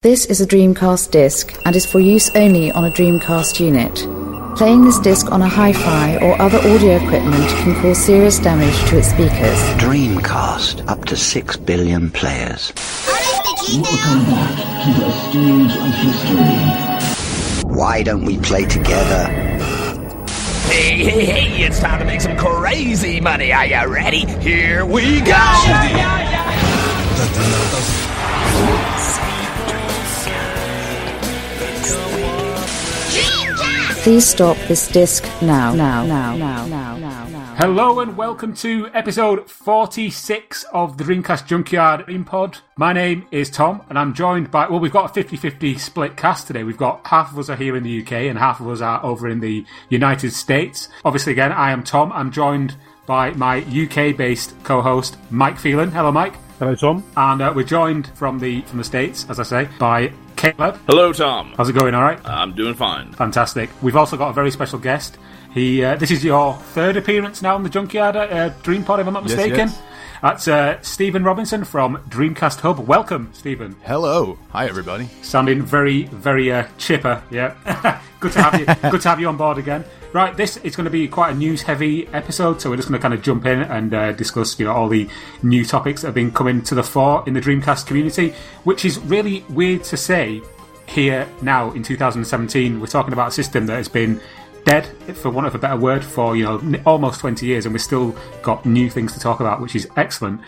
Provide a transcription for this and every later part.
This is a Dreamcast disc and is for use only on a Dreamcast unit. Playing this disc on a hi-fi or other audio equipment can cause serious damage to its speakers. Dreamcast, up to 6 billion players. Welcome back to the stage of history. Why don't we play together? Hey, it's time to make some crazy money. Are you ready? Here we go! Please stop this disc now. Hello and welcome to episode 46 of the Dreamcast Junkyard DreamPod. My name is Tom and I'm joined by, we've got a 50-50 split cast today. We've got half of us are here in the UK and half of us are over in the United States. Obviously, again, I am Tom. I'm joined by my UK-based co-host, Mike Phelan. Hello, Mike. Hello, Tom. And we're joined from the States, as I say, by Caleb. Hello, Tom. How's it going? All right? I'm doing fine. Fantastic. We've also got a very special guest. This is your third appearance now on the Junkyard DreamPod, if I'm not mistaken. Yes. That's Stephen Robinson from Dreamcast Hub. Welcome, Stephen. Hello. Hi, everybody. Sounding very, very chipper. Yeah. Good to have you. Good to have you on board again. Right, this is going to be quite a news-heavy episode, so we're just going to kind of jump in and discuss, all the new topics that have been coming to the fore in the Dreamcast community, which is really weird to say here now in 2017. We're talking about a system that has been dead, for want of a better word, for almost 20 years, and we've still got new things to talk about, which is excellent.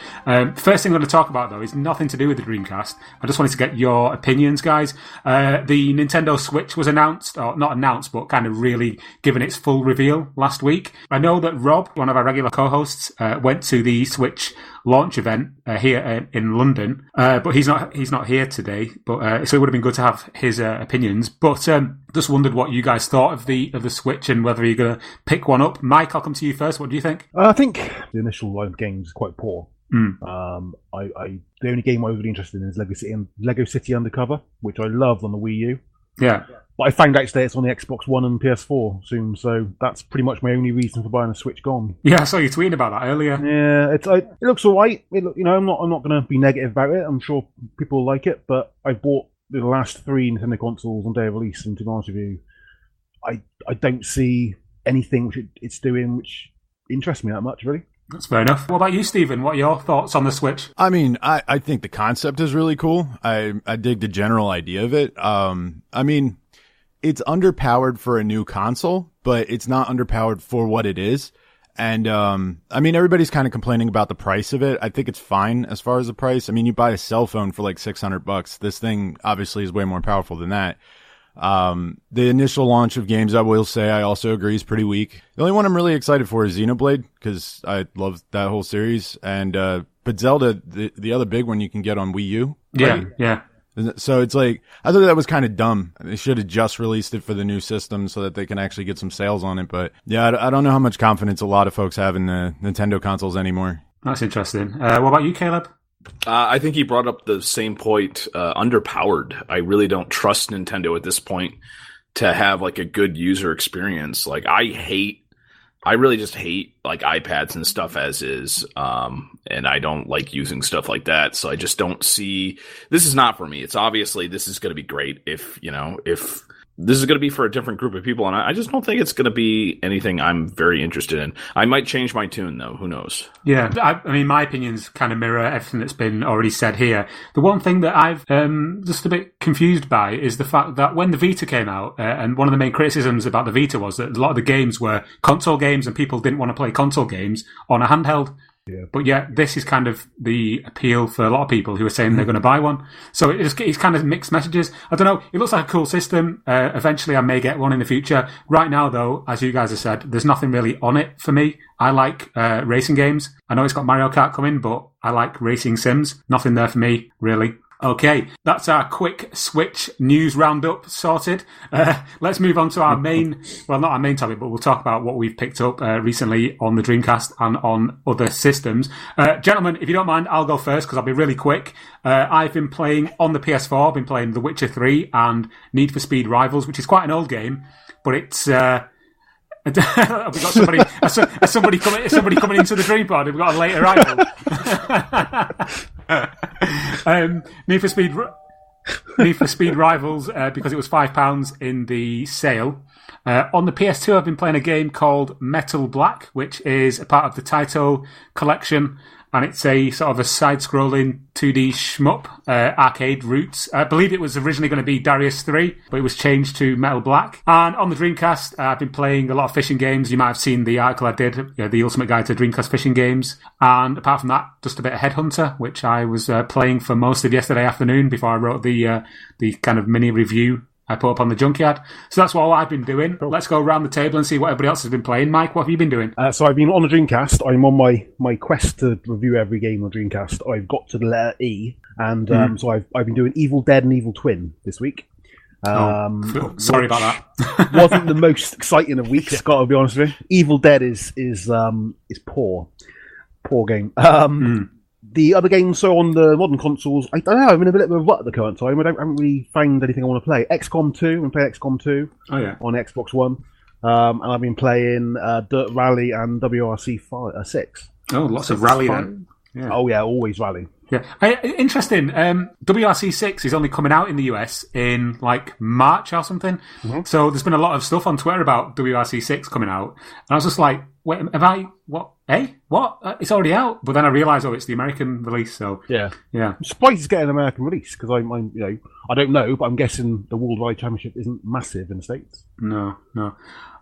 First thing I'm going to talk about, though, is nothing to do with the Dreamcast. I just wanted to get your opinions, guys. The Nintendo Switch was announced, or not announced, but kind of really given its full reveal last week. I know that Rob, one of our regular co-hosts, went to the Switch launch event here in London, but he's not here today. But so it would have been good to have his opinions. But just wondered what you guys thought of the Switch and whether you're going to pick one up. Mike, I'll come to you first. What do you think? I think the initial line of games is quite poor. Mm. The only game I'm really interested in is Lego City Undercover, which I loved on the Wii U. Yeah. But I found out today it's on the Xbox One and PS4 soon, so that's pretty much my only reason for buying a Switch gone. Yeah, I saw you tweeting about that earlier. Yeah, it looks alright. I'm not going to be negative about it. I'm sure people will like it, but I bought the last 3 Nintendo consoles on day of release, and to be honest with you, I don't see anything which it's doing which interests me that much, really. That's fair enough. What about you, Stephen? What are your thoughts on the Switch? I mean, I think the concept is really cool. I dig the general idea of it. I mean, it's underpowered for a new console, but it's not underpowered for what it is. And, I mean, everybody's kind of complaining about the price of it. I think it's fine as far as the price. I mean, you buy a cell phone for like $600. This thing obviously is way more powerful than that. The initial launch of games, I will say, I also agree is pretty weak. The only one I'm really excited for is Xenoblade, because I love that whole series. And, but Zelda, the other big one you can get on Wii U. Right? Yeah. So it's like, I thought that was kind of dumb. They should have just released it for the new system so that they can actually get some sales on it. But yeah, I don't know how much confidence a lot of folks have in the Nintendo consoles anymore. That's interesting. What about you, Caleb? I think he brought up the same point, underpowered. I really don't trust Nintendo at this point to have like a good user experience. Like I really just hate like iPads and stuff as is. And I don't like using stuff like that. So I just don't see, this is not for me. It's obviously, this is going to be great if this is going to be for a different group of people. And I just don't think it's going to be anything I'm very interested in. I might change my tune though. Who knows? Yeah. I mean, my opinions kind of mirror everything that's been already said here. The one thing that I've just a bit confused by is the fact that when the Vita came out, and one of the main criticisms about the Vita was that a lot of the games were console games and people didn't want to play console games on a handheld. Yeah. But yeah, this is kind of the appeal for a lot of people who are saying they're going to buy one. So it's kind of mixed messages. I don't know. It looks like a cool system. Eventually I may get one in the future. Right now, though, as you guys have said, there's nothing really on it for me. I like racing games. I know it's got Mario Kart coming, but I like racing sims. Nothing there for me, really. Okay, that's our quick Switch news roundup sorted. Let's move on to our main, well, not our main topic, but we'll talk about what we've picked up recently on the Dreamcast and on other systems. Gentlemen, if you don't mind, I'll go first because I'll be really quick. I've been playing on the PS4, I've been playing The Witcher 3 and Need for Speed Rivals, which is quite an old game, but it's... We've got somebody coming into the DreamPod. We've got a late arrival. Need for Speed. Need for Speed Rivals because it was £5 in the sale. On the PS2, I've been playing a game called Metal Black, which is a part of the Taito collection, and it's a sort of a side-scrolling 2D shmup, arcade roots. I believe it was originally going to be Darius 3, but it was changed to Metal Black. And on the Dreamcast, I've been playing a lot of fishing games. You might have seen the article I did, the Ultimate Guide to Dreamcast Fishing Games. And apart from that, just a bit of Headhunter, which I was playing for most of yesterday afternoon before I wrote the kind of mini review I put up on the Junkyard. So that's what all I've been doing. Cool. Let's go around the table and see what everybody else has been playing. Mike, what have you been doing? So I've been on the Dreamcast. I'm on my quest to review every game on Dreamcast. I've got to the letter E, and so I've been doing Evil Dead and Evil Twin this week. Sorry about that. Wasn't the most exciting of weeks, got to be honest with you. Evil Dead is poor game. The other games, so on the modern consoles, I don't know, I'm in a bit of a rut at the current time. I haven't really found anything I want to play. XCOM 2, I'm playing XCOM 2 on Xbox One. And I've been playing Dirt Rally and WRC 6. Oh, lots of Rally then. Yeah. Oh yeah, always Rally. Yeah, interesting. WRC 6 is only coming out in the US in like March or something. Mm-hmm. So there's been a lot of stuff on Twitter about WRC 6 coming out. And I was just like, wait, what? What? It's already out. But then I realised, it's the American release. So yeah. I'm surprised it's getting an American release because I don't know, but I'm guessing the World Rally Championship isn't massive in the States. No.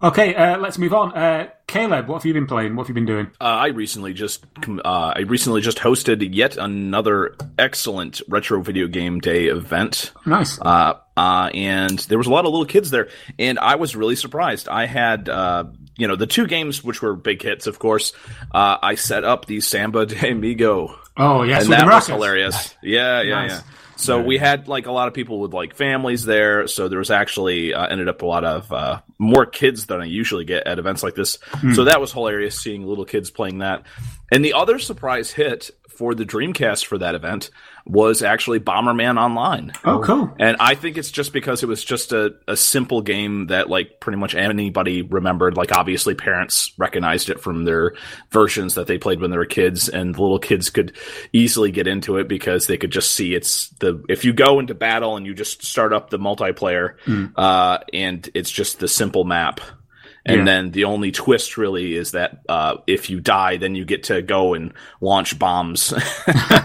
Okay, let's move on. Caleb, what have you been playing? What have you been doing? I recently just hosted yet another excellent retro video game day event. Nice. And there was a lot of little kids there, and I was really surprised. I had the two games which were big hits, of course. I set up the Samba de Amigo. Oh yes, and that was hilarious. Yeah. So we had like a lot of people with like families there. So there was actually ended up a lot of more kids than I usually get at events like this. So that was hilarious seeing little kids playing that. And the other surprise hit for the Dreamcast for that event was actually Bomberman Online. Oh, cool. And I think it's just because it was just a simple game that like pretty much anybody remembered. Like obviously parents recognized it from their versions that they played when they were kids, and the little kids could easily get into it because they could just see if you go into battle and you just start up the multiplayer, and it's just the simple map. And then the only twist really is that if you die, then you get to go and launch bombs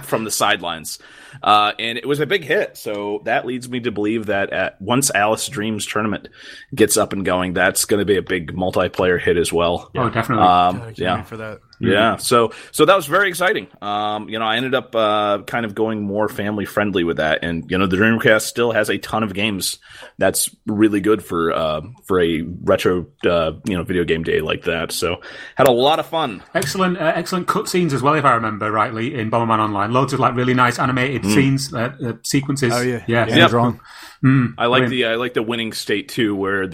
from the sidelines. And it was a big hit. So that leads me to believe that once Alice Dreams Tournament gets up and going, that's going to be a big multiplayer hit as well. Oh, definitely. Yeah. For that. Yeah, so that was very exciting. I ended up kind of going more family friendly with that, and the Dreamcast still has a ton of games that's really good for a retro video game day like that. So had a lot of fun. Excellent cutscenes as well, if I remember rightly, in Bomberman Online. Loads of like really nice animated scenes, sequences. Oh yeah, yeah. I like the winning state too, where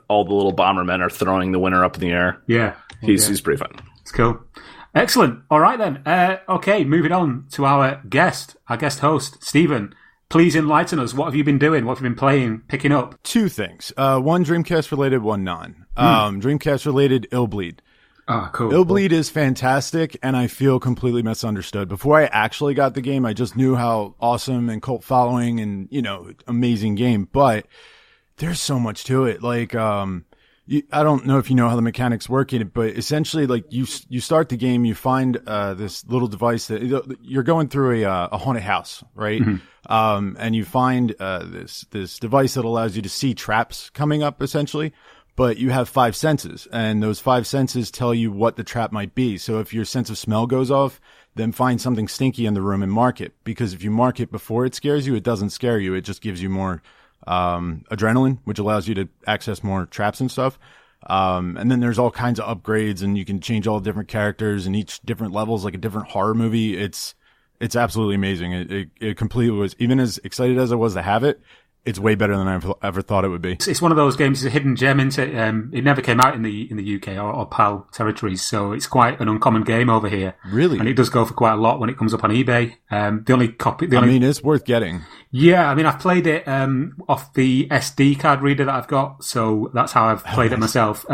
all the little Bombermen are throwing the winner up in the air. Yeah, he's pretty fun. It's cool. Excellent. All right, then. Okay, moving on to our guest host, Stephen. Please enlighten us. What have you been doing? What have you been playing, picking up? Two things. One Dreamcast-related, one non. Dreamcast-related, Illbleed. Ah, cool. Illbleed is fantastic, and I feel completely misunderstood. Before I actually got the game, I just knew how awesome and cult following and, amazing game. But there's so much to it. Like, I don't know if you know how the mechanics work in it, but essentially, like you start the game, you find this little device that you're going through a haunted house, right? Mm-hmm. And you find this device that allows you to see traps coming up, essentially. But you have 5 senses, and those 5 senses tell you what the trap might be. So if your sense of smell goes off, then find something stinky in the room and mark it. Because if you mark it before it scares you, it doesn't scare you. It just gives you more adrenaline, which allows you to access more traps and stuff. And then there's all kinds of upgrades, and you can change all the different characters, and each different level is like a different horror movie. It's absolutely amazing. It completely was, even as excited as I was to have it, it's way better than I ever thought it would be. It's one of those games, it's a hidden gem, isn't it? It never came out in the UK or PAL territories, so it's quite an uncommon game over here. Really? And it does go for quite a lot when it comes up on eBay. It's worth getting. Yeah, I've played it off the SD card reader that I've got, so that's how I've played it myself.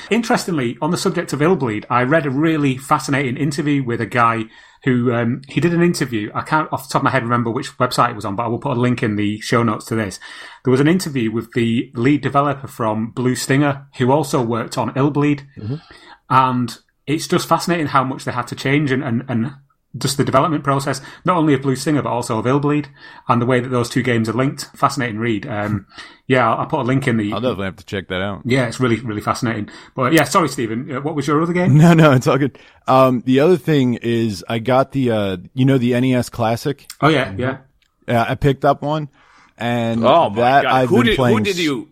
Interestingly, on the subject of Illbleed, I read a really fascinating interview with a guy who he did an interview. I can't off the top of my head remember which website it was on, but I will put a link in the show notes to this. There was an interview with the lead developer from Blue Stinger, who also worked on Illbleed. And it's just fascinating how much they had to change and just the development process, not only of Blue Stinger, but also of Illbleed, and the way that those two games are linked. Fascinating read. I'll put a link in the... I'll definitely have to check that out. Yeah, it's really, really fascinating. But yeah, sorry, Stephen. What was your other game? No, it's all good. The other thing is I got the NES Classic. Oh, yeah. Yeah, I picked up one. And oh my that God. I've been playing...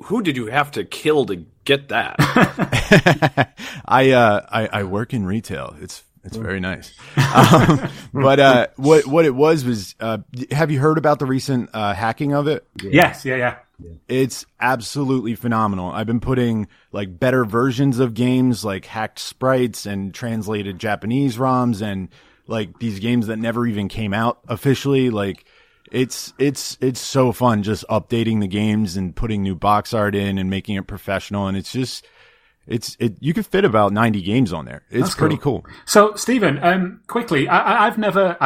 Who did you have to kill to get that? I work in retail. It's very nice. But what it was have you heard about the recent hacking of it? Yes, yeah. It's absolutely phenomenal. I've been putting like better versions of games, like hacked sprites and translated Japanese ROMs, and like these games that never even came out officially. Like it's so fun just updating the games and putting new box art in and making it professional. And it's just, you could fit about 90 games on there. It's pretty cool. So, Stephen, quickly, I've never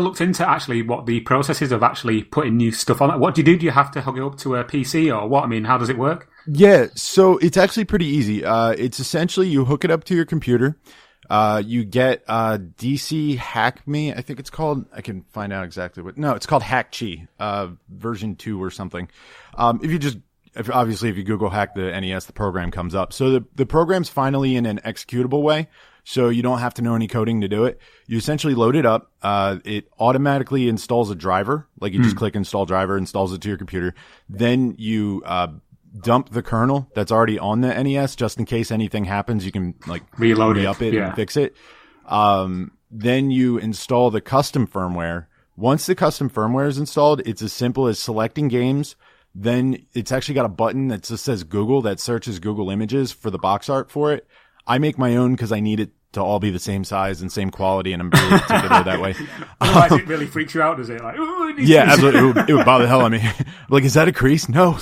looked into actually what the process is of actually putting new stuff on it. What do you do? Do you have to hook it up to a PC or what? I mean, how does it work? Yeah, so it's actually pretty easy. It's essentially you hook it up to your computer. You get DC Hack Me, I think it's called. I can find out exactly what. No, it's called Hack Chi, version 2 or something. If you Google hack the NES, the program comes up. So the program's finally in an executable way, so you don't have to know any coding to do it. You essentially load it up. It automatically installs a driver. Like you just click install driver, installs it to your computer. Then you dump the kernel that's already on the NES, just in case anything happens. You can like reload it and fix it. Then you install the custom firmware. Once the custom firmware is installed, it's as simple as selecting games. Then it's actually got a button that just says Google that searches Google Images for the box art for it. I make my own because I need it to all be the same size and same quality, and I'm really particular that way. Otherwise, it really freaks you out, does it? Like, yeah, absolutely. It would bother the hell out of me. Like, is that a crease? No.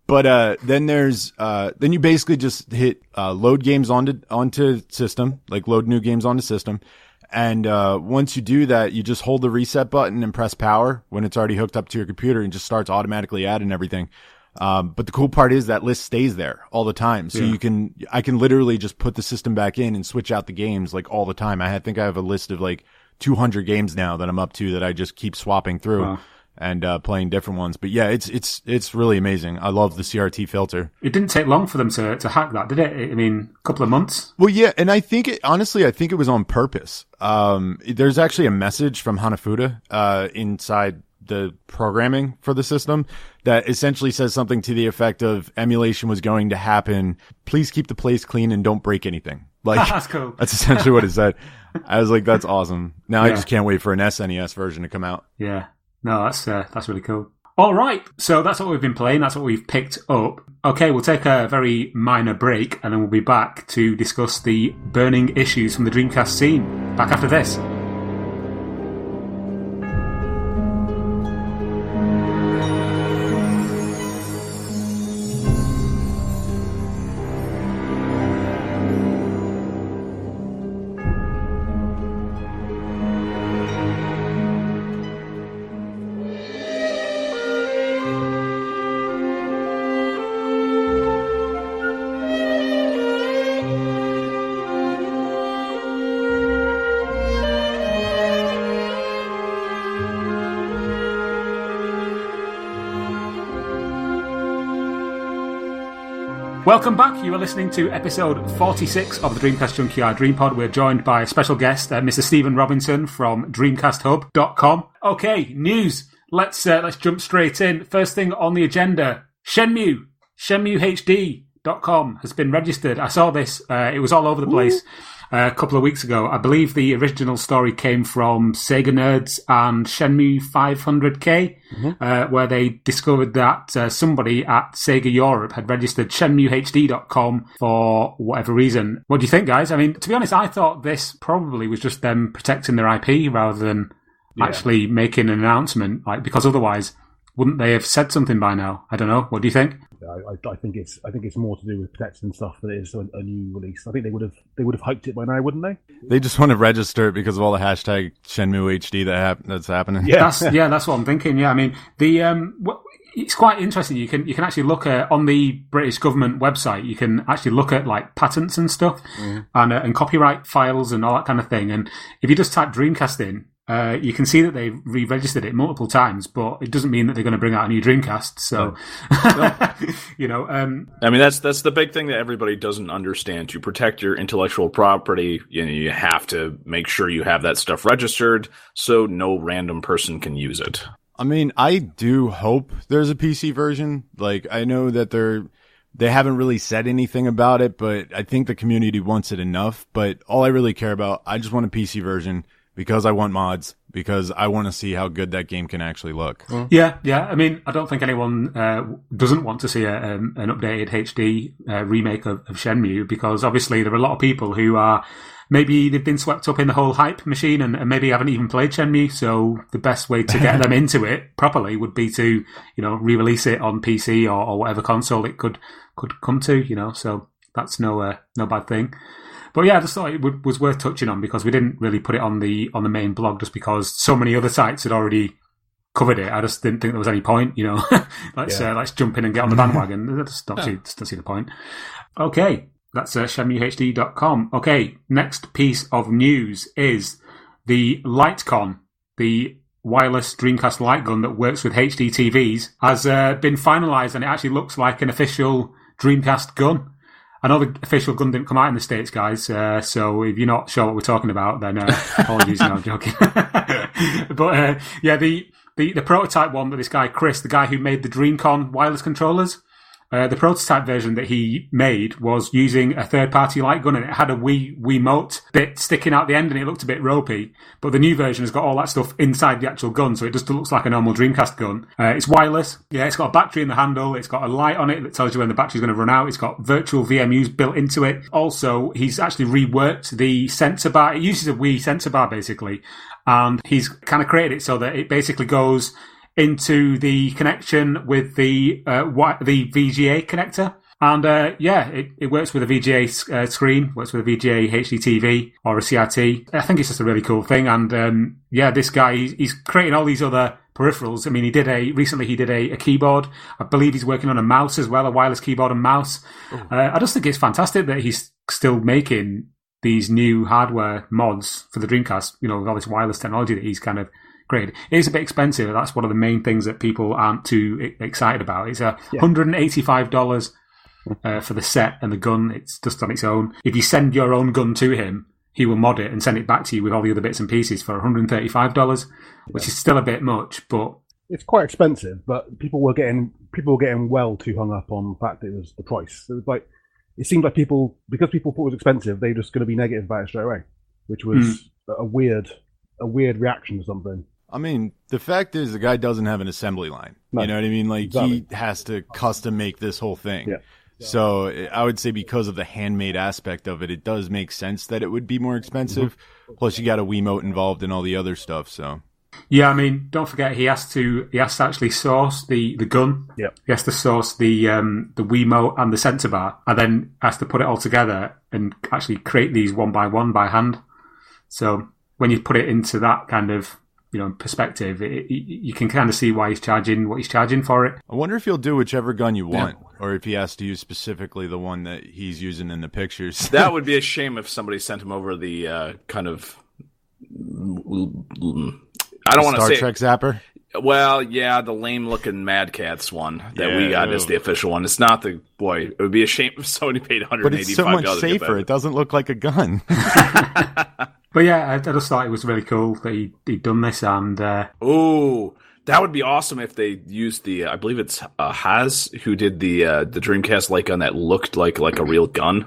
But then then you basically just hit load games onto system, like load new games onto system. And once you do that, you just hold the reset button and press power when it's already hooked up to your computer, and just starts automatically adding everything. But the cool part is that list stays there all the time. So I can literally just put the system back in and switch out the games like all the time. I think I have a list of like 200 games now that I'm up to that I just keep swapping through. Wow. And playing different ones. But yeah, it's really amazing. I love the CRT filter. It didn't take long for them to hack that, did it? I mean, a couple of months? Well, yeah, and I think it was on purpose. There's actually a message from Hanafuda inside the programming for the system that essentially says something to the effect of emulation was going to happen. Please keep the place clean and don't break anything. Like, that's cool. That's essentially what it said. I was like, that's awesome. Now I just can't wait for an SNES version to come out. Yeah. No, that's really cool. All right, so that's what we've been playing. That's what we've picked up. Okay, we'll take a very minor break, and then we'll be back to discuss the burning issues from the Dreamcast scene. Back after this. Welcome back. You are listening to episode 46 of the Dreamcast Junkyard DreamPod. We're joined by a special guest, Mr. Stephen Robinson from DreamcastHub.com. Okay, news. Let's jump straight in. First thing on the agenda, Shenmue. ShenmueHD.com has been registered. I saw this. It was all over the place. A couple of weeks ago. I believe the original story came from Sega Nerds and Shenmue 500K, where they discovered that somebody at Sega Europe had registered ShenmueHD.com for whatever reason. What do you think, guys? I mean, to be honest, I thought this probably was just them protecting their IP rather than actually making an announcement, like, because otherwise wouldn't they have said something by now? I don't know. What do you think? I think it's more to do with protecting stuff than it is a new release. I think they would have hyped it by now, wouldn't they? They just want to register it because of all the hashtag Shenmue HD that's happening. Yeah, that's what I'm thinking. Yeah, I mean it's quite interesting. You can actually look at on the British government website. You can actually look at like patents and stuff and copyright files and all that kind of thing. And if you just type Dreamcast in, you can see that they've re-registered it multiple times, but it doesn't mean that they're going to bring out a new Dreamcast. So, I mean, that's the big thing that everybody doesn't understand. To protect your intellectual property, you have to make sure you have that stuff registered so no random person can use it. I mean, I do hope there's a PC version. Like, I know that they haven't really said anything about it, but I think the community wants it enough. But all I really care about, I just want a PC version because I want mods, because I want to see how good that game can actually look. Yeah. I mean, I don't think anyone doesn't want to see an updated HD remake of Shenmue, because obviously there are a lot of people who are maybe they've been swept up in the whole hype machine and maybe haven't even played Shenmue. So the best way to get them into it properly would be to, re-release it on PC or whatever console it could come to, so that's no bad thing. But yeah, I just thought it was worth touching on because we didn't really put it on the main blog just because so many other sites had already covered it. I just didn't think there was any point, let's jump in and get on the bandwagon. I just don't see the point. Okay. That's ShenmueHD.com. Okay, next piece of news is the LightCon, the wireless Dreamcast light gun that works with HD TVs, has been finalised, and it actually looks like an official Dreamcast gun. I know the official gun didn't come out in the States, guys, so if you're not sure what we're talking about, then apologies, no, I'm joking. But the prototype one that this guy, Chris, the guy who made the DreamCon wireless controllers, the prototype version that he made was using a third-party light gun, and it had a Wiimote bit sticking out the end, and it looked a bit ropey. But the new version has got all that stuff inside the actual gun, so it just looks like a normal Dreamcast gun. It's wireless. Yeah, it's got a battery in the handle. It's got a light on it that tells you when the battery's going to run out. It's got virtual VMUs built into it. Also, he's actually reworked the sensor bar. It uses a Wii sensor bar, basically, and he's kind of created it so that it basically goes into the connection with the VGA connector. And it works with a VGA screen, works with a VGA HD TV or a CRT. I think it's just a really cool thing. And this guy, he's creating all these other peripherals. I mean, recently he did a keyboard. I believe he's working on a mouse as well, a wireless keyboard and mouse. I just think it's fantastic that he's still making these new hardware mods for the Dreamcast, with all this wireless technology that he's kind of created. It is a bit expensive. That's one of the main things that people aren't too excited about. It's $185 for the set and the gun. It's just on its own. If you send your own gun to him, he will mod it and send it back to you with all the other bits and pieces for $135, which is still a bit much, but it's quite expensive. But people were getting well too hung up on the fact that it was the price. It seemed like because people thought it was expensive, they were just going to be negative about it straight away, which was a weird reaction to something. I mean, the fact is the guy doesn't have an assembly line. No, you know what I mean? Like, exactly. He has to custom make this whole thing. Yeah. So I would say because of the handmade aspect of it, it does make sense that it would be more expensive. Mm-hmm. Plus, you got a Wiimote involved and all the other stuff. So yeah, I mean, don't forget he has to actually source the gun. Yeah, he has to source the Wiimote and the sensor bar, and then has to put it all together and actually create these one by one by hand. So when you put it into that kind of perspective, you can kind of see why he's charging what he's charging for it. I wonder if he'll do whichever gun you want, or if he has to use specifically the one that he's using in the pictures. That would be a shame if somebody sent him over the kind of I don't want to say Star Trek zapper. Well, yeah, the lame-looking Mad Catz one that we got is the official one. It's not the boy. It would be a shame if somebody paid $185. But it's so much safer. It doesn't look like a gun. But yeah, I just thought it was really cool that he'd done this. And that would be awesome if they used the. I believe it's Haz who did the Dreamcast light gun that looked like a real gun.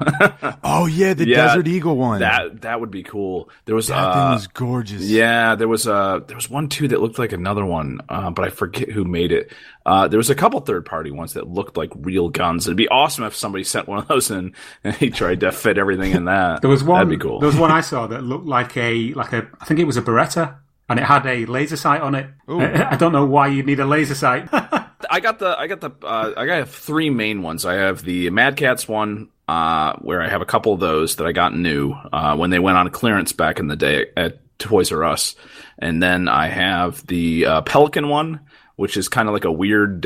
Oh yeah, the Desert Eagle one. That would be cool. There was that thing was gorgeous. Yeah, there was one too that looked like another one, but I forget who made it. There was a couple third-party ones that looked like real guns. It'd be awesome if somebody sent one of those in and he tried to fit everything in that. There was one. That'd be cool. There was one I saw that looked like a I think it was a Beretta and it had a laser sight on it. Ooh. I don't know why you need a laser sight. I got 3 main ones. I have the Mad Catz one, where I have a couple of those that I got new when they went on clearance back in the day at Toys R Us, and then I have the Pelican one, which is kind of like a weird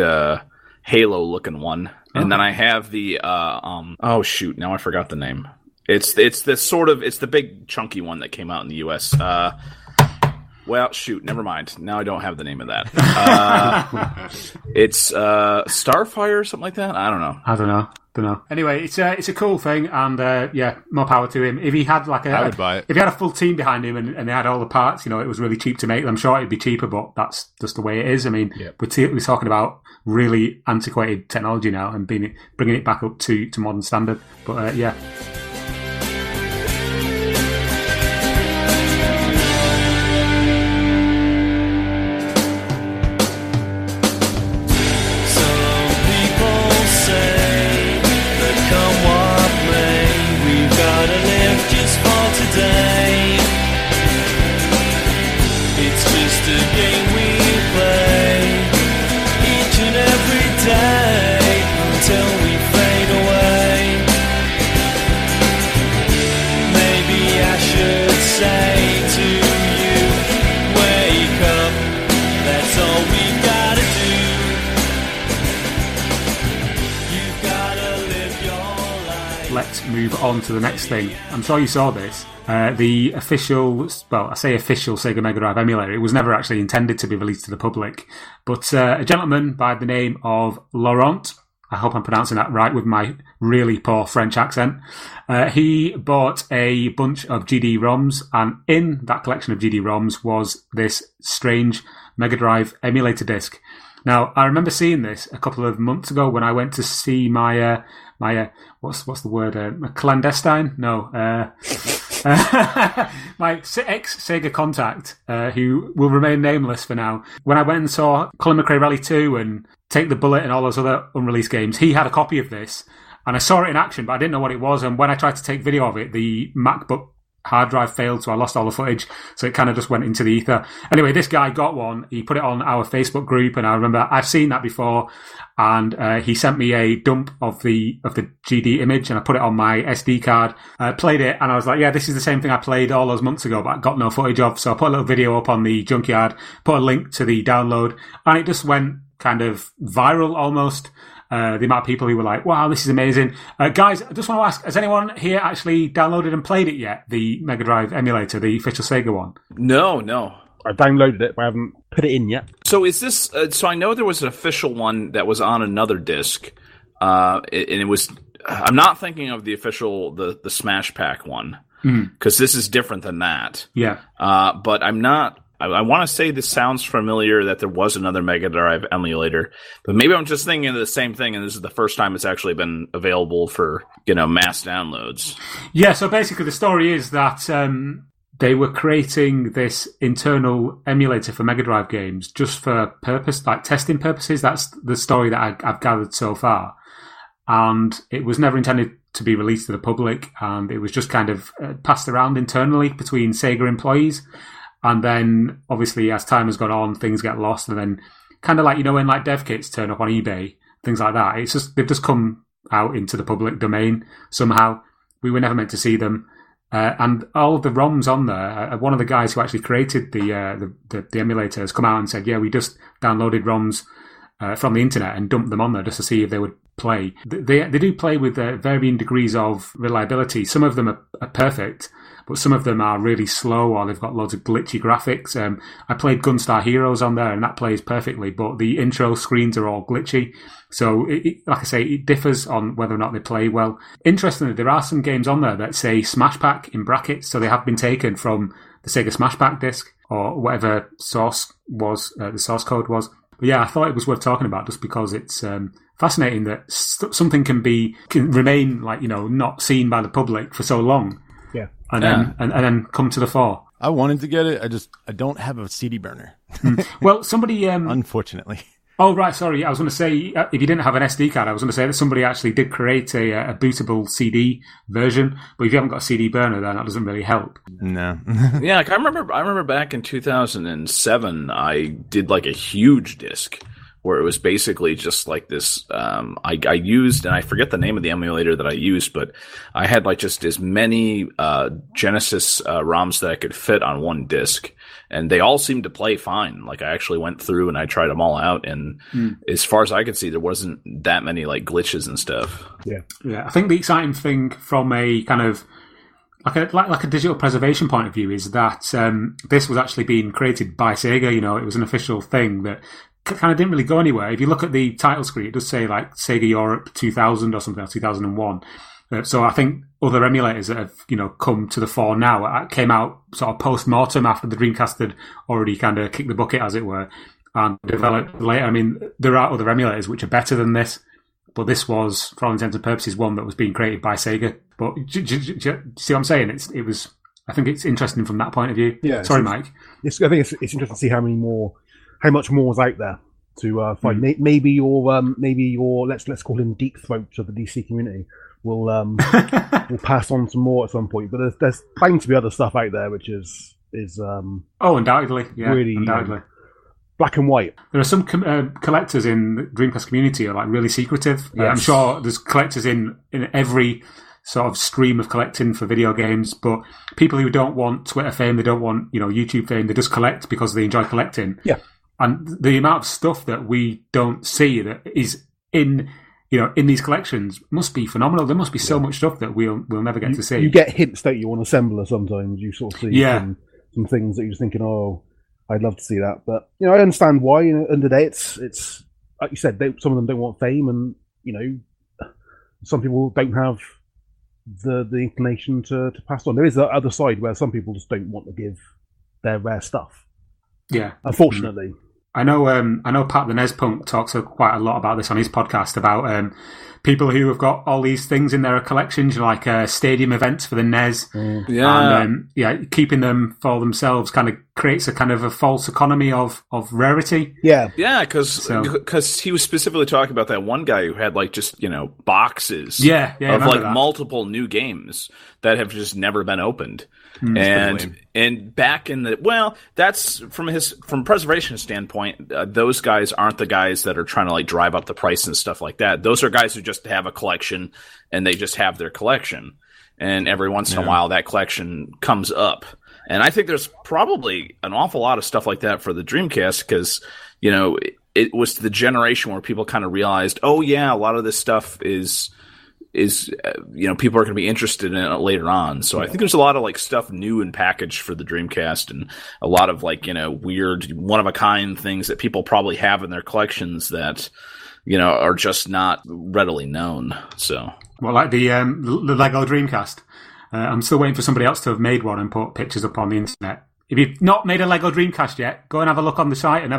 Halo looking one, and then I have the oh shoot, now I forgot the name. It's the big chunky one that came out in the US. Well, shoot, never mind. Now I don't have the name of that. It's Starfire or something like that. I don't know. Anyway, it's a cool thing, and more power to him. If he had I would buy it. If he had a full team behind him and they had all the parts, it was really cheap to make. I'm sure it'd be cheaper, but that's just the way it is. I mean, we're talking about really antiquated technology now and bringing it back up to modern standard. But yeah. Let's move on to the next thing. I'm sure you saw this. The official, I say official Sega Mega Drive emulator. It was never actually intended to be released to the public. But a gentleman by the name of Laurent, I hope I'm pronouncing that right with my really poor French accent, he bought a bunch of GD-ROMs, and in that collection of GD-ROMs was this strange Mega Drive emulator disc. Now, I remember seeing this a couple of months ago when I went to see my what's the word? Clandestine? No. My ex-Sega contact, who will remain nameless for now. When I went and saw Colin McRae Rally 2 and Take the Bullet and all those other unreleased games, he had a copy of this. And I saw it in action, but I didn't know what it was. And when I tried to take video of it, the MacBook hard drive failed, so I lost all the footage. So it kind of just went into the ether. Anyway, this guy got one. He put it on our Facebook group, and I remember I've seen that before. And he sent me a dump of the GD image, and I put it on my SD card. Played it, and I was like, yeah, this is the same thing I played all those months ago, but I got no footage of. So I put a little video up on the Junkyard, put a link to the download, and it just went kind of viral almost. The amount of people who were like, wow, this is amazing. Guys, I just want to ask, has anyone here actually downloaded and played it yet? The Mega Drive emulator, the official Sega one? No. I downloaded it, but I haven't put it in yet. So is this... so I know there was an official one that was on another disc. And it was... I'm not thinking of the official, the Smash Pack one. Because this is different than that. Yeah. But I'm not... I want to say this sounds familiar that there was another Mega Drive emulator, but maybe I'm just thinking of the same thing, and this is the first time it's actually been available for, mass downloads. Yeah, so basically the story is that they were creating this internal emulator for Mega Drive games just for purpose, like testing purposes. That's the story that I've gathered so far. And it was never intended to be released to the public, and it was just kind of passed around internally between Sega employees. And then, obviously, as time has gone on, things get lost. And then, kind of like, when like dev kits turn up on eBay, things like that, they've just come out into the public domain somehow. We were never meant to see them. And all of the ROMs on there, one of the guys who actually created the emulator has come out and said, yeah, we just downloaded ROMs from the internet and dumped them on there just to see if they would play. They do play with varying degrees of reliability. Some of them are perfect, but some of them are really slow, or they've got loads of glitchy graphics. I played Gunstar Heroes on there, and that plays perfectly, but the intro screens are all glitchy. So, like I say, it differs on whether or not they play well. Interestingly, there are some games on there that say Smash Pack in brackets, so they have been taken from the Sega Smash Pack disc, or whatever source was, the source code was. But yeah, I thought it was worth talking about just because it's fascinating that something can remain not seen by the public for so long. Yeah. And then come to the fore. I wanted to get it. I don't have a CD burner. Well, somebody unfortunately. Oh, right, sorry. I was going to say, if you didn't have an SD card, I was going to say that somebody actually did create a bootable CD version, but if you haven't got a CD burner, then that doesn't really help. No. Yeah, like I remember back in 2007, I did like a huge disc where it was basically just like this. I used, and I forget the name of the emulator that I used, but I had like just as many Genesis ROMs that I could fit on one disc, and they all seemed to play fine. Like I actually went through and I tried them all out, and as far as I could see, there wasn't that many like glitches and stuff. Yeah. I think the exciting thing from a kind of like a digital preservation point of view is that this was actually being created by Sega. You know, it was an official thing that kind of didn't really go anywhere. If you look at the title screen, it does say like Sega Europe 2000 or something, or 2001. So I think other emulators that have, you know, come to the fore now came out sort of post-mortem after the Dreamcast had already kind of kicked the bucket, as it were, and developed later. I mean, there are other emulators which are better than this, but this was, for all intents and purposes, one that was being created by Sega. But do you see what I'm saying? It was. I think it's interesting from that point of view. Yeah. Sorry, Mike. I think it's interesting to see how much more is out there to find. Maybe your let's call him deep throats of the DC community will pass on some more at some point. But there's bound to be other stuff out there which is undoubtedly, yeah, really undoubtedly. Black and white. There are some collectors in the Dreamcast community who are like really secretive. Yes. I'm sure there's collectors in every sort of stream of collecting for video games, but people who don't want Twitter fame, they don't want, you know, YouTube fame, they just collect because they enjoy collecting. Yeah. And the amount of stuff that we don't see that is in these collections must be phenomenal. There must be so much stuff that we'll never get to see. You get hints, don't you, on Assembler sometimes. You sort of see some things that you're just thinking, oh, I'd love to see that. But, you know, I understand why. You know, end of the day, it's like you said, some of them don't want fame, and, you know, some people don't have the inclination to pass on. There is the other side where some people just don't want to give their rare stuff. Yeah. Unfortunately. I know Pat the NES Punk talks quite a lot about this on his podcast about people who have got all these things in their collections, like stadium events for the NES. And keeping them for themselves kind of creates a kind of a false economy of rarity. Yeah, because he was specifically talking about that one guy who had like just, you know, boxes of like multiple new games that have just never been opened. And back in that's from preservation standpoint, those guys aren't the guys that are trying to like drive up the price and stuff like that. Those are guys who just have a collection and they just have their collection. And every once in a while that collection comes up. And I think there's probably an awful lot of stuff like that for the Dreamcast because, you know, it was the generation where people kind of realized, oh yeah, a lot of this stuff is you know, people are going to be interested in it later on. So I think there's a lot of like stuff new and packaged for the Dreamcast, and a lot of like, you know, weird one of a kind things that people probably have in their collections that, you know, are just not readily known. So, well, like the Lego Dreamcast. I'm still waiting for somebody else to have made one and put pictures up on the internet. If you've not made a Lego Dreamcast yet, go and have a look on the site and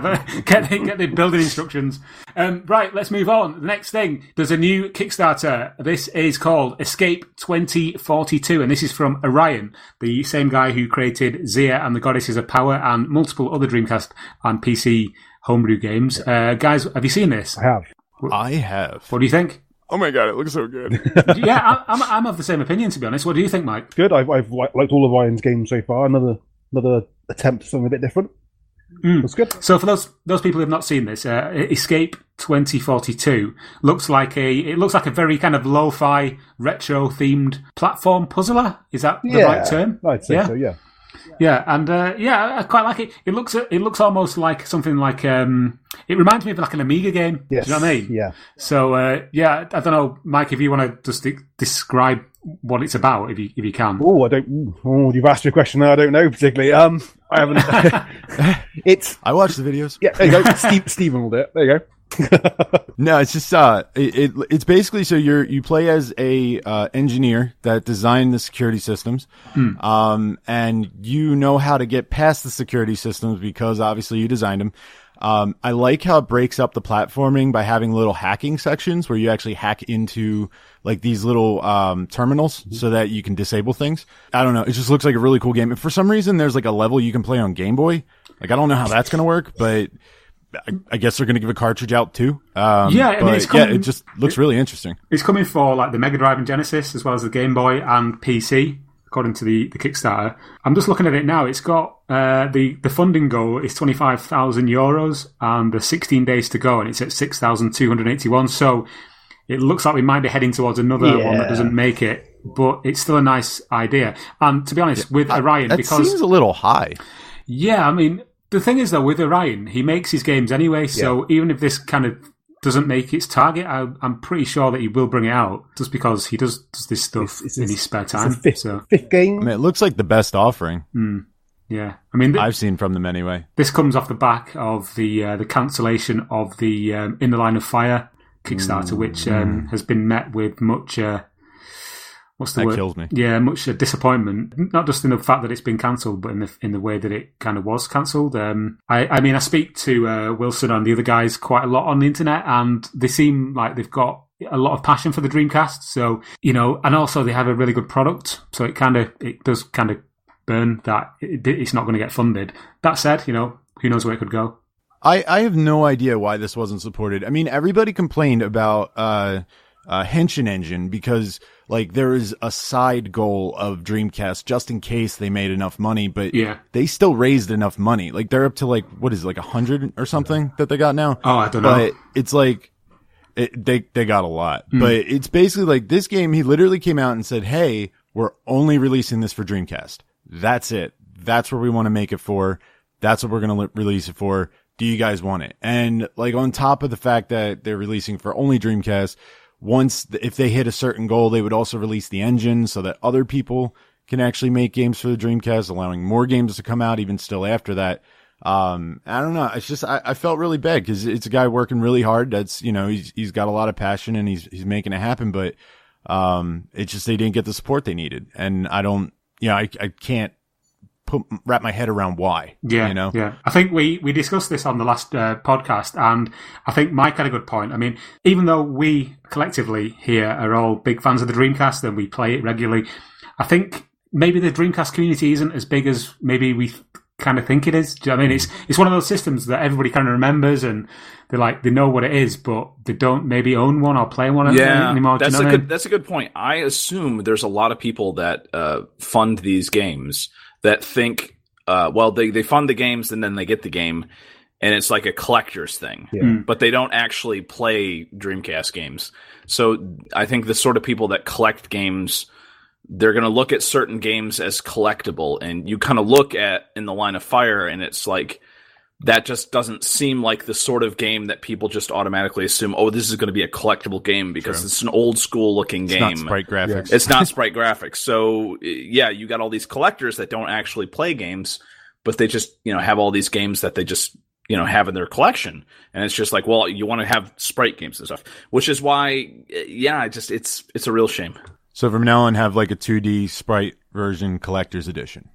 get the building instructions. Right, let's move on. The next thing, there's a new Kickstarter. This is called Escape 2042, and this is from Orion, the same guy who created Zia and the Goddesses of Power and multiple other Dreamcast and PC homebrew games. Guys, have you seen this? I have. What do you think? Oh my god, it looks so good. Yeah, I'm of the same opinion, to be honest. What do you think, Mike? Good. I've liked all of Orion's games so far. Another attempt at something a bit different. That's good. So for those people who have not seen this, Escape 2042 looks like a very kind of lo-fi retro themed platform puzzler. Is that the right term? I'd say so. Yeah. Yeah, and I quite like it. It looks almost like something like it reminds me of like an Amiga game. Yes. Do you know what I mean? Yeah. So I don't know, Mike, if you want to just describe what it's about, if you can. You've asked me a question that I don't know particularly. I haven't. I watched the videos. Yeah, there you go. Stephen will do it. There you go. No, it's just it's basically so you play as a engineer that designed the security systems, and you know how to get past the security systems because obviously you designed them. I like how it breaks up the platforming by having little hacking sections where you actually hack into like these little terminals so that you can disable things. I don't know. It just looks like a really cool game. And for some reason, there's like a level you can play on Game Boy. Like I don't know how that's gonna work, but I guess they're going to give a cartridge out too. It just looks really interesting. It's coming for like the Megadrive and Genesis, as well as the Game Boy and PC, according to the Kickstarter. I'm just looking at it now. It's got the funding goal is €25,000 and the 16 days to go, and it's at 6,281. So it looks like we might be heading towards another one that doesn't make it, but it's still a nice idea. And to be honest, with Orion, that seems a little high. Yeah, I mean, the thing is, though, with Orion, he makes his games anyway, so even if this kind of doesn't make its target, I'm pretty sure that he will bring it out, just because he does this stuff in his spare time. It's a fifth game. I mean, it looks like the best offering. Yeah. I mean, I've seen from them anyway. This comes off the back of the cancellation of the In the Line of Fire Kickstarter, which has been met with much... what's the word? Kills me. Yeah, much disappointment. Not just in the fact that it's been cancelled, but in the way that it kind of was cancelled. I speak to Wilson and the other guys quite a lot on the internet, and they seem like they've got a lot of passion for the Dreamcast. So, and also they have a really good product. So it does kind of burn that it's not going to get funded. That said, who knows where it could go. I have no idea why this wasn't supported. I mean, everybody complained about Henshin Engine because there is a side goal of Dreamcast just in case they made enough money, but they still raised enough money. They're up to 100 or something that they got now. Oh, I don't know. But it's they got a lot. But it's basically this game, he literally came out and said, hey, we're only releasing this for Dreamcast. That's it. That's where we want to make it for. That's what we're going to release it for. Do you guys want it? And on top of the fact that they're releasing for only Dreamcast, if they hit a certain goal, they would also release the engine so that other people can actually make games for the Dreamcast, allowing more games to come out even still after that. I don't know. It's just, I felt really bad because it's a guy working really hard. That's, he's got a lot of passion and he's making it happen, but, it's just, they didn't get the support they needed. And I can't wrap my head around why. Yeah. I think we discussed this on the last podcast, and I think Mike had a good point. I mean, even though we collectively here are all big fans of the Dreamcast and we play it regularly, I think maybe the Dreamcast community isn't as big as maybe we kind of think it is. Do you know what I mean? It's one of those systems that everybody kind of remembers, and they know what it is, but they don't maybe own one or play one anymore. That's a good point. I assume there's a lot of people that fund these games that think, they fund the games and then they get the game, and it's like a collector's thing. But they don't actually play Dreamcast games. So I think the sort of people that collect games, they're going to look at certain games as collectible, and you kind of look at In the Line of Fire, and it's that just doesn't seem like the sort of game that people just automatically assume, this is going to be a collectible game because it's an old school looking game. It's not sprite graphics. Yeah. It's not sprite graphics. So you got all these collectors that don't actually play games, but they just, have all these games that they just, have in their collection. And it's just you want to have sprite games and stuff, which is why, it's a real shame. So from now on, have a 2D sprite version collector's edition.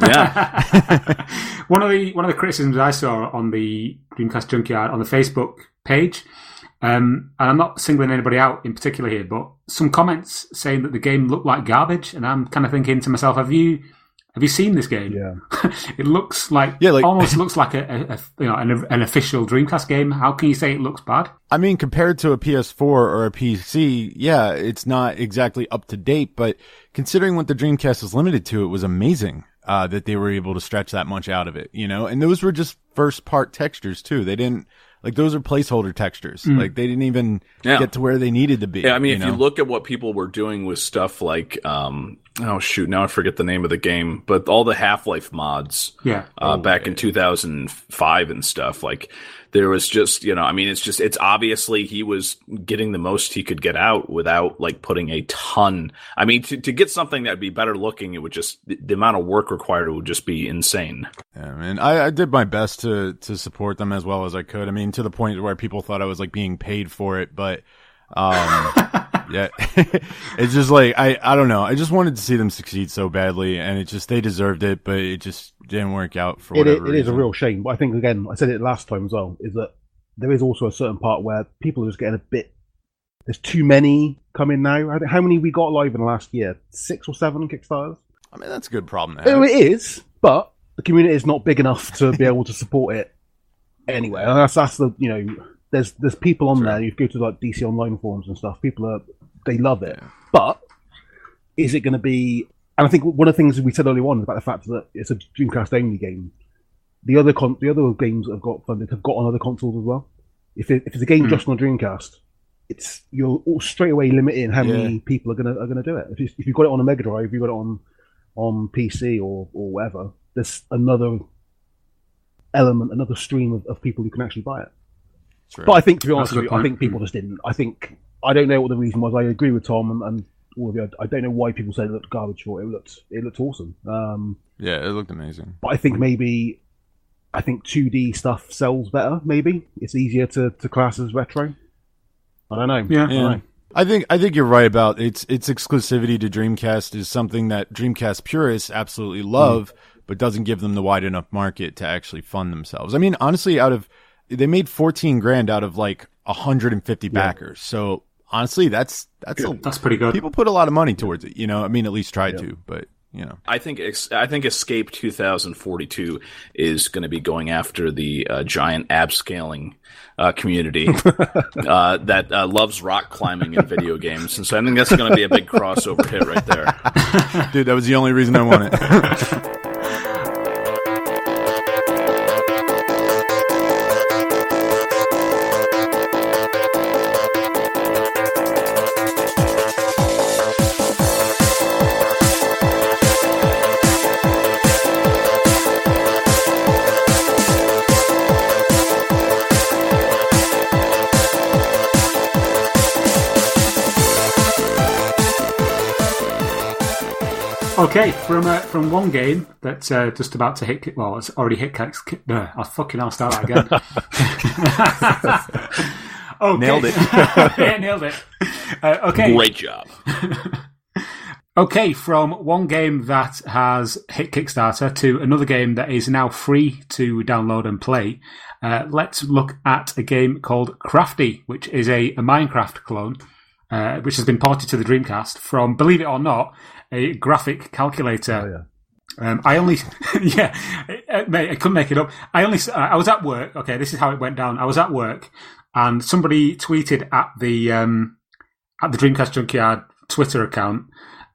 Yeah. One of the criticisms I saw on the Dreamcast Junkyard on the Facebook page, and I'm not singling anybody out in particular here, but some comments saying that the game looked like garbage, and I'm kind of thinking to myself, have you seen this game? Yeah. It looks almost looks like an official Dreamcast game. How can you say it looks bad? I mean, compared to a PS4 or a PC, it's not exactly up to date, but considering what the Dreamcast is limited to, it was amazing that they were able to stretch that much out of it, and those were just first part textures too. They didn't those are placeholder textures. They didn't even get to where they needed to be. Yeah, I mean, if you look at what people were doing with stuff like, now I forget the name of the game, but all the Half-Life mods, back in 2005 and stuff, there was just, it's obviously he was getting the most he could get out without putting a ton. I mean, to get something that'd be better looking, it would just, the amount of work required would just be insane. Yeah, man, I did my best to support them as well as I could. I mean, to the point where people thought I was being paid for it, but, yeah, it's just I don't know. I just wanted to see them succeed so badly, and they deserved it, but it just didn't work out for whatever reason. It is a real shame, but I think, again, I said it last time as well, is that there is also a certain part where people are just getting there's too many coming now. How many we got live in the last year? 6 or 7 Kickstarters? I mean, that's a good problem to have. It is, but the community is not big enough to be able to support it anyway. And that's the there's people on there. You go to like DC Online forums and stuff. People they love it, but is it going to be? And I think one of the things we said earlier on about the fact that it's a Dreamcast only game. The other games that have got funded have got on other consoles as well. If it's a game just on Dreamcast, you're straight away limiting how many people are gonna do it. If you've got it on a Megadrive, you've got it on PC or whatever. There's another element, another stream of people who can actually buy it. Right. But I think, to be honest with you, I think people just didn't. I don't know what the reason was. I agree with Tom and all of you. I don't know why people said it looked garbage for it. It looked awesome. It looked amazing. But I think 2D stuff sells better. Maybe it's easier to class as retro. I don't know. Yeah. I don't know. I think you're right about its exclusivity to Dreamcast is something that Dreamcast purists absolutely love, but doesn't give them the wide enough market to actually fund themselves. I mean, honestly, they made $14,000 out of like 150 backers. So honestly, that's pretty good. People put a lot of money towards it. I mean, at least tried to, but. I think Escape 2042 is going to be going after the giant ab-scaling community that loves rock climbing in video games, and so I think that's going to be a big crossover hit right there. Dude, that was the only reason I won it. Okay, from one game that's just about to hit. Well, it's already hit. I'll start that again. Okay. Nailed it. Yeah, nailed it. Okay, great job. Okay, from one game that has hit Kickstarter to another game that is now free to download and play. Let's look at a game called Crafti, which is a Minecraft clone, which has been ported to the Dreamcast from, believe it or not, a graphic calculator. Oh, yeah. I only, mate, I couldn't make it up. I was at work. Okay, this is how it went down. I was at work, and somebody tweeted at the Dreamcast Junkyard Twitter account,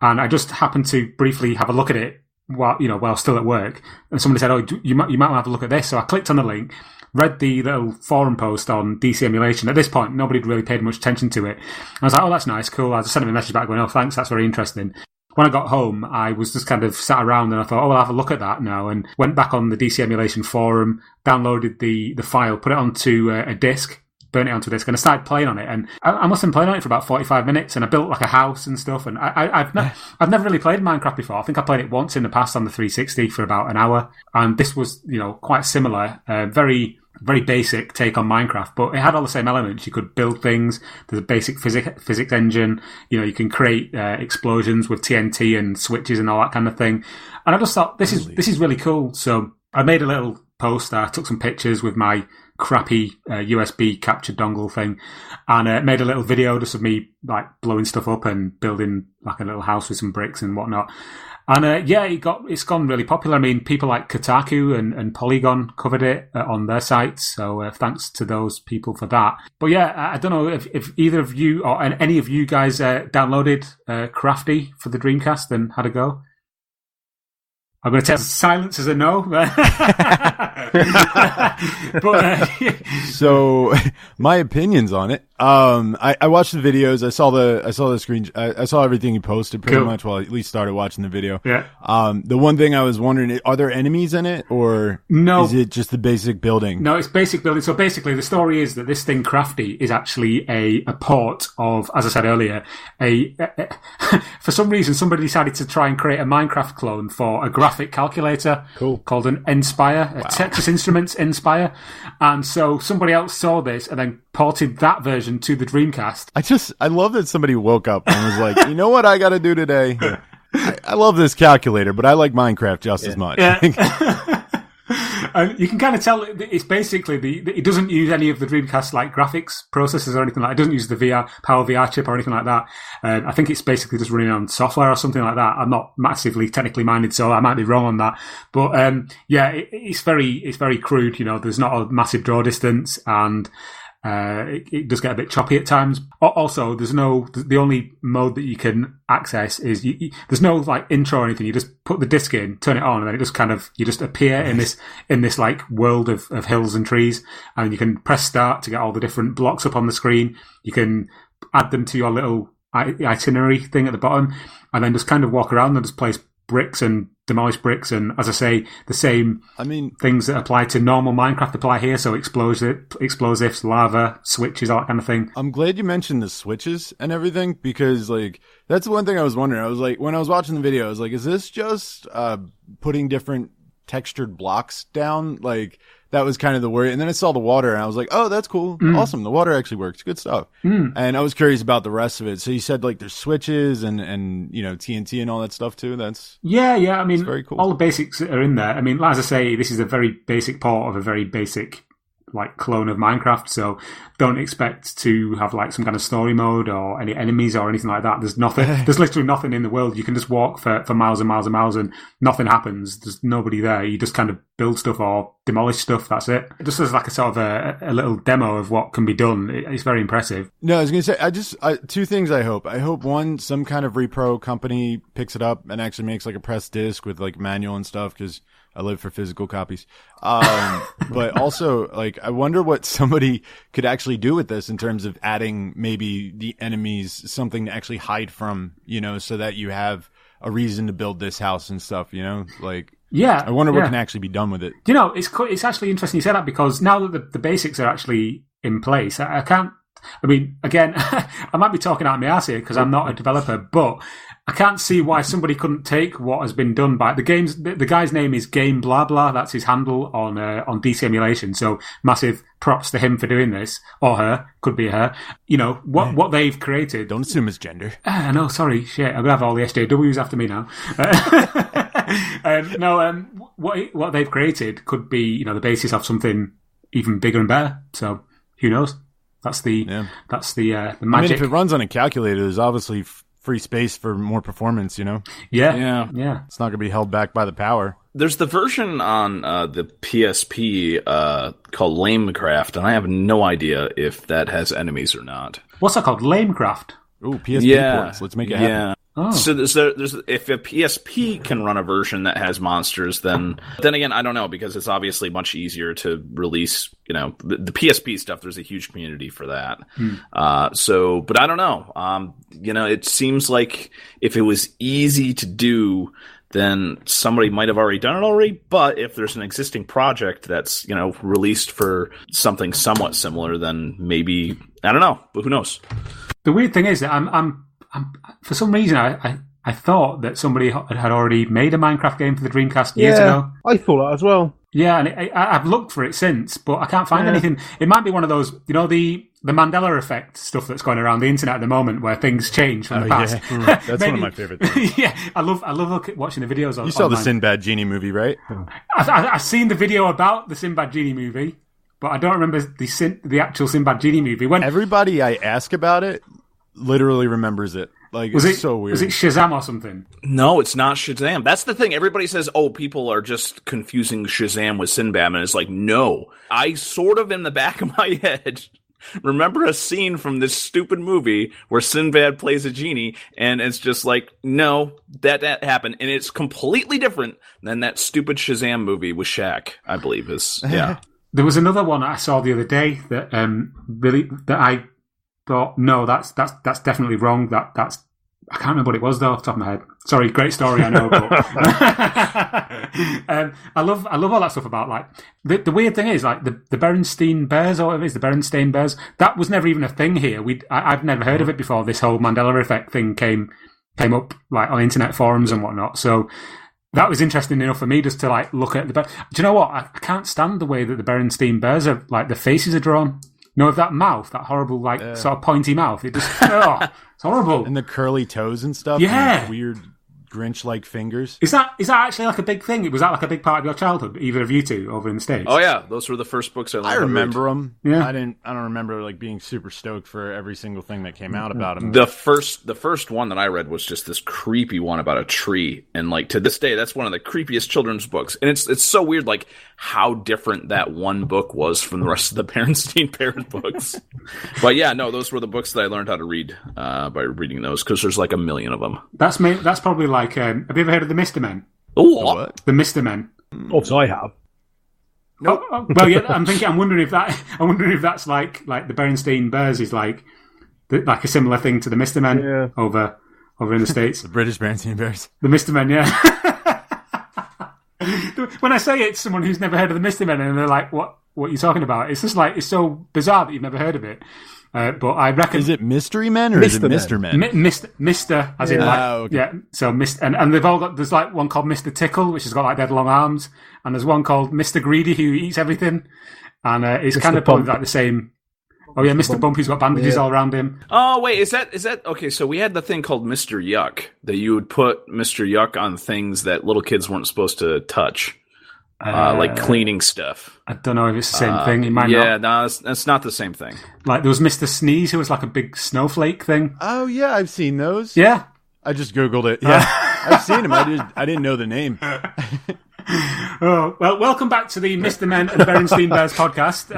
and I just happened to briefly have a look at it while still at work. And somebody said, "Oh, you might want to have a look at this." So I clicked on the link, read the little forum post on DC emulation. At this point, nobody had really paid much attention to it. I was like, "Oh, that's nice, cool." I just sent him a message back going, "Oh, thanks, that's very interesting." When I got home, I was just kind of sat around and I thought, "Oh, I'll have a look at that now," and went back on the DC emulation forum, downloaded the file, put it onto a disk, burnt it onto a disk, and I started playing on it. And I must have been playing on it for about 45 minutes, and I built like a house and stuff. And I've never really played Minecraft before. I think I played it once in the past on the 360 for about an hour, and this was quite similar, very very basic take on Minecraft, but it had all the same elements. You could build things. There's a basic physics engine. You can create explosions with TNT and switches and all that kind of thing. And I just thought this is really cool. So I made a little post. I took some pictures with my crappy USB capture dongle thing, and made a little video just of me like blowing stuff up and building like a little house with some bricks and whatnot. And it's gone really popular. I mean, people like Kotaku and Polygon covered it on their sites. So thanks to those people for that. But yeah, I don't know if either of you or any of you guys downloaded Crafti for the Dreamcast and had a go. I'm going to take silence as a no. So my opinions on it. I watched the videos. I saw the screen. I saw everything you posted pretty much. Well, I at least started watching the video. Yeah. The one thing I was wondering, are there enemies in it, or no? Is it just the basic building? No, it's basic building. So basically, the story is that this thing, Crafti, is actually a port of, as I said earlier, for some reason somebody decided to try and create a Minecraft clone for a graphic calculator called an Inspire, a Texas Instruments Inspire, and so somebody else saw this and then ported that version to the Dreamcast. I love that somebody woke up and was like, you know what I got to do today? I love this calculator, but I like Minecraft just as much. Yeah. And you can kind of tell it's basically it doesn't use any of the Dreamcast like graphics processors or anything like that. It doesn't use the Power VR chip or anything like that. I think it's basically just running on software or something like that. I'm not massively technically minded, so I might be wrong on that. But it's very crude. There's not a massive draw distance, and it does get a bit choppy at times. Also, the only mode that you can access is there's no like intro or anything. You just put the disc in, turn it on, and then it just you just appear in this like world of hills and trees, and you can press start to get all the different blocks up on the screen. You can add them to your little itinerary thing at the bottom, and then just kind of walk around and just place bricks and demolish bricks, and as I say, the same things that apply to normal Minecraft apply here. So explosives, lava, switches, all that kind of thing. I'm glad you mentioned the switches and everything, because like that's the one thing I was wondering. I was like, when I was watching the video, I was like, is this just putting different textured blocks down? Like that was kind of the worry. And then I saw the water and I was like, oh, that's cool. Awesome. The water actually works. Good stuff. And I was curious about the rest of it. So you said like there's switches and TNT and all that stuff too. Yeah. I mean, very cool. All the basics are in there. I mean, as I say, this is a very basic port of a very basic like clone of Minecraft, so don't expect to have like some kind of story mode or any enemies or anything like that. There's nothing. There's literally nothing in the world. You can just walk for miles and miles and miles and nothing happens. There's nobody there. You just kind of build stuff or demolish stuff. That's it. Just as like a sort of a little demo of what can be done. It's very impressive. No, I was going to say, two things I hope. I hope one, some kind of repro company picks it up and actually makes like a press disc with like manual and stuff, because I live for physical copies. But also, like, I wonder what somebody could actually do with this in terms of adding maybe the enemies something to actually hide from, so that you have a reason to build this house and stuff, like. Yeah. I wonder what can actually be done with it. It's actually interesting you say that, because now that the basics are actually in place, I mean, again, I might be talking out of my ass here because I'm not a developer, but I can't see why somebody couldn't take what has been done by the games. The guy's name is Game Blah Blah. That's his handle on DC Emulation. So massive props to him for doing this, or her. Could be her. What they've created. Don't assume it's gender. No, sorry, shit. I'm gonna have all the SJWs after me now. What they've created could be the basis of something even bigger and better. So who knows? That's the magic. I mean, if it runs on a calculator, there's obviously free space for more performance, Yeah. It's not going to be held back by the power. There's the version on the PSP called Lamecraft, and I have no idea if that has enemies or not. What's that called? Lamecraft? Ooh, PSP ports. Let's make it happen. Yeah. Oh. So there's if a PSP can run a version that has monsters, then again, I don't know, because it's obviously much easier to release. The PSP stuff. There's a huge community for that. But I don't know. It seems like if it was easy to do, then somebody might have already done it already. But if there's an existing project that's released for something somewhat similar, then maybe I don't know. But who knows? The weird thing is that I'm for some reason I thought that somebody had already made a Minecraft game for the Dreamcast years ago. I thought that as well. Yeah, and I've looked for it since, but I can't find anything. It might be one of those, the Mandela effect stuff that's going around the internet at the moment, where things change from the past. Yeah. That's one of my favorite things. Yeah, I love watching the videos. You saw the Sinbad Genie movie, right? I've seen the video about the Sinbad Genie movie, but I don't remember the actual Sinbad Genie movie. When everybody I ask about it literally remembers it. Like, it's so weird. Was it Shazam or something? No, it's not Shazam. That's the thing. Everybody says, people are just confusing Shazam with Sinbad. And it's like, no. I sort of, in the back of my head, remember a scene from this stupid movie where Sinbad plays a genie, and it's just like, no, that happened. And it's completely different than that stupid Shazam movie with Shaq, I believe is. Yeah. There was another one I saw the other day that I thought, no, that's definitely wrong. That's I can't remember what it was though off the top of my head. Sorry, great story, I know. But I love all that stuff about like the weird thing is like the Berenstain Bears, or whatever it is, the Berenstain Bears. That was never even a thing here. I've never heard of it before. This whole Mandela effect thing came up like on internet forums and whatnot. So that was interesting enough for me just to like look at the. Do you know what? I can't stand the way that the Berenstain Bears are like the faces are drawn. With that mouth, that horrible, like, sort of pointy mouth. It just, it's horrible. And the curly toes and stuff. Yeah. And weird Grinch-like fingers. Is that actually like a big thing? Was that like a big part of your childhood, either of you two over in the States? Oh yeah, those were the first books I learned. I remember to them. Yeah. I don't remember like being super stoked for every single thing that came out about them. The first one that I read was just this creepy one about a tree, and like to this day, that's one of the creepiest children's books. And it's so weird, like how different that one book was from the rest of the Berenstain Bears books. But yeah, no, those were the books that I learned how to read by reading those, because there's like a million of them. That's probably like. Have you ever heard of the Mr. Men? Oh, what? The Mr. Men. Obviously, I have. No. Oh, well, yeah. I'm wondering if that's like the Berenstain Bears is like a similar thing to the Mr. Men over in the States. The British Berenstain Bears. The Mr. Men, yeah. When I say it to someone who's never heard of the Mr. Men, and they're like, "What are you talking about?" It's just like it's so bizarre that you've never heard of it. But I reckon... Is it Mystery Men or is it Mr. Men? Mr. As in like... Okay. Yeah, so Mr. And they've all got... There's like one called Mr. Tickle, which has got like dead long arms. And there's one called Mr. Greedy, who eats everything. And it's kind of probably like the same... Oh yeah, Mr. Bump, who's got bandages all around him. Oh wait, is that... Okay, so we had the thing called Mr. Yuck, that you would put Mr. Yuck on things that little kids weren't supposed to touch. Like cleaning stuff. I don't know if it's the same thing. It might not. No, that's not the same thing. Like there was Mr. Sneeze, who was like a big snowflake thing. Oh yeah, I've seen those. Yeah, I just googled it. Yeah, I've seen them. I didn't know the name. Oh well, welcome back to the Mr. Men and Berenstain Bears podcast.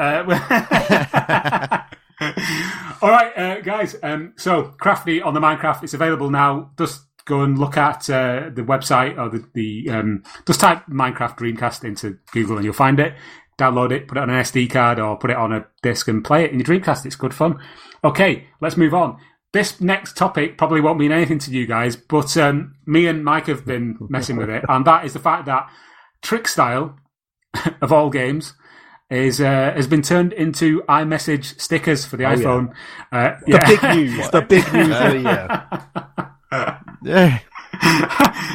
All right, guys. So Crafti on the Minecraft, it's available now. Just go and look at the website or the just type Minecraft Dreamcast into Google and you'll find it. Download it, put it on an SD card or put it on a disc and play it in your Dreamcast. It's good fun. Okay, let's move on. This next topic probably won't mean anything to you guys, but me and Mike have been messing with it, and that is the fact that Trickstyle, of all games, has been turned into iMessage stickers for the iPhone. Yeah. The big news of the year. Yeah.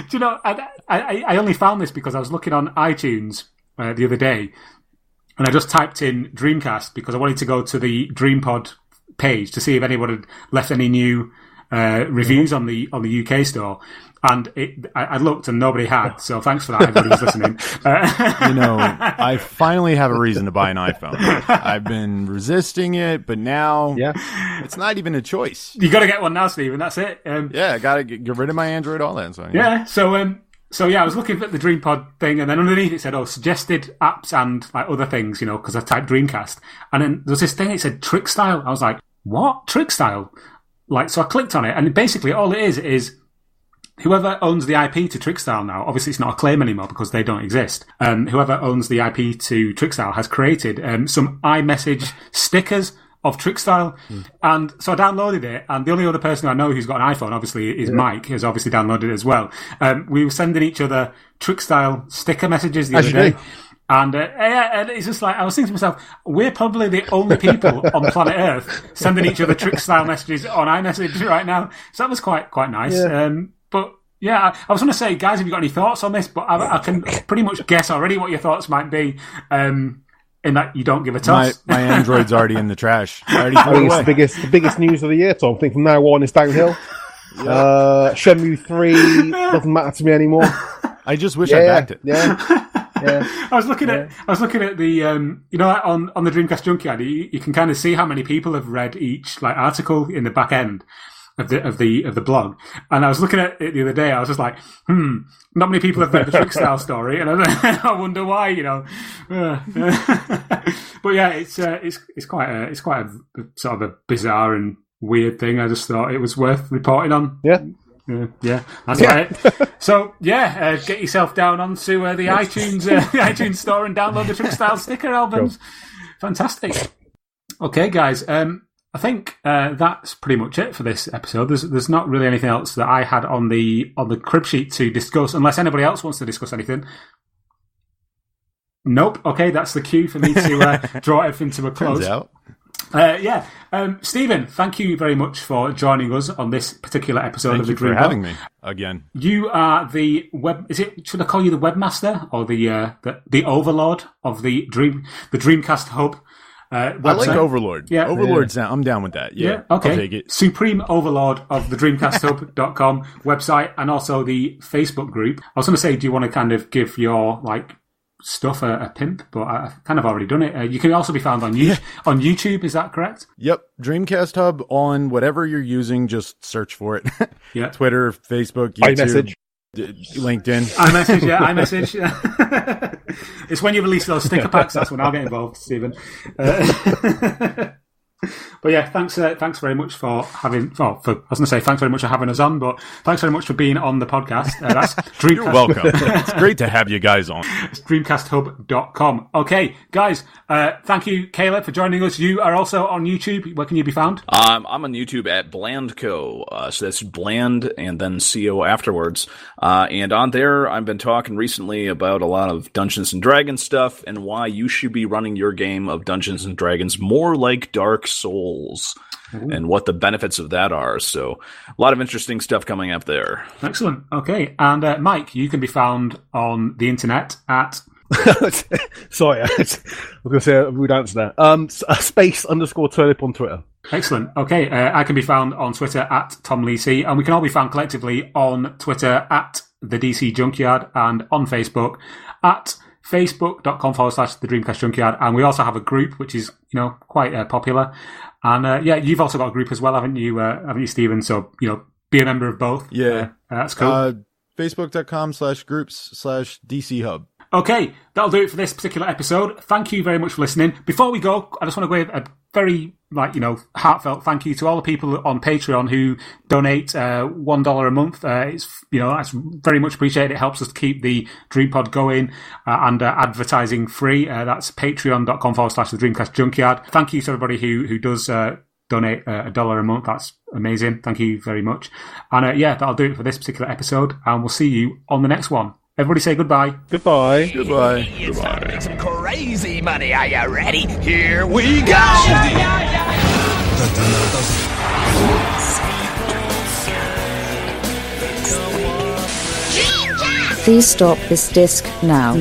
Do you know, I only found this because I was looking on iTunes the other day, and I just typed in Dreamcast because I wanted to go to the DreamPod page to see if anyone had left any new reviews on the UK store. And I looked and nobody had, so thanks for that, everybody who's listening. I finally have a reason to buy an iPhone. I've been resisting it, but now it's not even a choice. You got to get one now, Stephen, that's it. I got to get rid of my Android, all that. So, yeah, so I was looking at the DreamPod thing, and then underneath it said, suggested apps and like other things, because I typed Dreamcast. And then there was this thing, it said Trickstyle. I was like, what? Trickstyle? So I clicked on it, and basically all it is whoever owns the IP to Trickstyle now, obviously it's not a claim anymore because they don't exist. Whoever owns the IP to Trickstyle has created some iMessage stickers of Trickstyle. And so I downloaded it, and the only other person I know who's got an iPhone, obviously, is Mike, who's obviously downloaded it as well. We were sending each other Trickstyle sticker messages the other day. And it's just like, I was thinking to myself, we're probably the only people on planet Earth sending each other Trickstyle messages on iMessage right now. So that was quite nice. Yeah. But yeah, I was going to say, guys, have you got any thoughts on this? But I can pretty much guess already what your thoughts might be. In that you don't give a toss. My Android's already in the trash. I already threw it away. It's the biggest news of the year, Tom. I think from now on it's downhill. Shenmue 3 doesn't matter to me anymore. I just wish I backed it. Yeah. I was looking at the on the Dreamcast Junkyard. You can kind of see how many people have read each article in the back end of the blog. And I was looking at it the other day. I was just like, not many people have read the Trickstyle story, and I wonder why. But yeah, it's quite a sort of a bizarre and weird thing. I just thought it was worth reporting on. Yeah, that's right. So get yourself down onto the iTunes store and download the Trickstyle sticker albums. Cool. Fantastic. Okay, guys. I think that's pretty much it for this episode. There's not really anything else that I had on the crib sheet to discuss, unless anybody else wants to discuss anything. Nope. Okay, that's the cue for me to draw everything to a close. Turns out. Stephen, thank you very much for joining us on this particular episode of the DreamPod. Thank you for having me again. You are the should I call you the webmaster or the overlord of the Dreamcast Hub? I like Overlord. Yeah. Overlord's I'm down with that. Yeah. Okay. I'll take it. Supreme Overlord of the DreamcastHub.com website and also the Facebook group. I was going to say, do you want to kind of give your stuff a pimp? But I've kind of already done it. You can also be found on YouTube. Is that correct? Yep. Dreamcast Hub on whatever you're using. Just search for it. Yeah. Twitter, Facebook, YouTube. iMessage. LinkedIn. iMessage. It's when you release those sticker packs, that's when I'll get involved, Stephen. But yeah, thanks very much for having. I was going to say thanks very much for having us on, but thanks very much for being on the podcast. That's Dreamcast. You're welcome. It's great to have you guys on. It's DreamcastHub.com. Okay, guys, thank you, Caleb, for joining us. You are also on YouTube. Where can you be found? I'm on YouTube at Blandco. So that's Bland and then CO afterwards. And on there, I've been talking recently about a lot of Dungeons and Dragons stuff and why you should be running your game of Dungeons and Dragons more like Dark Souls. Ooh. And what the benefits of that are. So a lot of interesting stuff coming up there. Excellent. Okay. And Mike, you can be found on the internet at... Sorry, I was going to say a rude answer there. Space_turnip on Twitter. Excellent. Okay. I can be found on Twitter at Tom Lee C. And we can all be found collectively on Twitter at the DC Junkyard and on Facebook at facebook.com/the Dreamcast Junkyard. And we also have a group which is, quite popular. And you've also got a group as well, haven't you, Stephen? So, be a member of both. Yeah. That's cool. Facebook.com/groups/DC Hub. Okay, that'll do it for this particular episode. Thank you very much for listening. Before we go, I just want to give a very, heartfelt thank you to all the people on Patreon who donate $1 a month. That's very much appreciated. It helps us to keep the DreamPod going and advertising free. That's patreon.com/the Dreamcast Junkyard. Thank you to everybody who does donate $1 a month. That's amazing. Thank you very much. And that'll do it for this particular episode. And we'll see you on the next one. Everybody say goodbye. Goodbye. Goodbye. It's time to make some crazy money. Are you ready? Here we go! Please stop this disc now.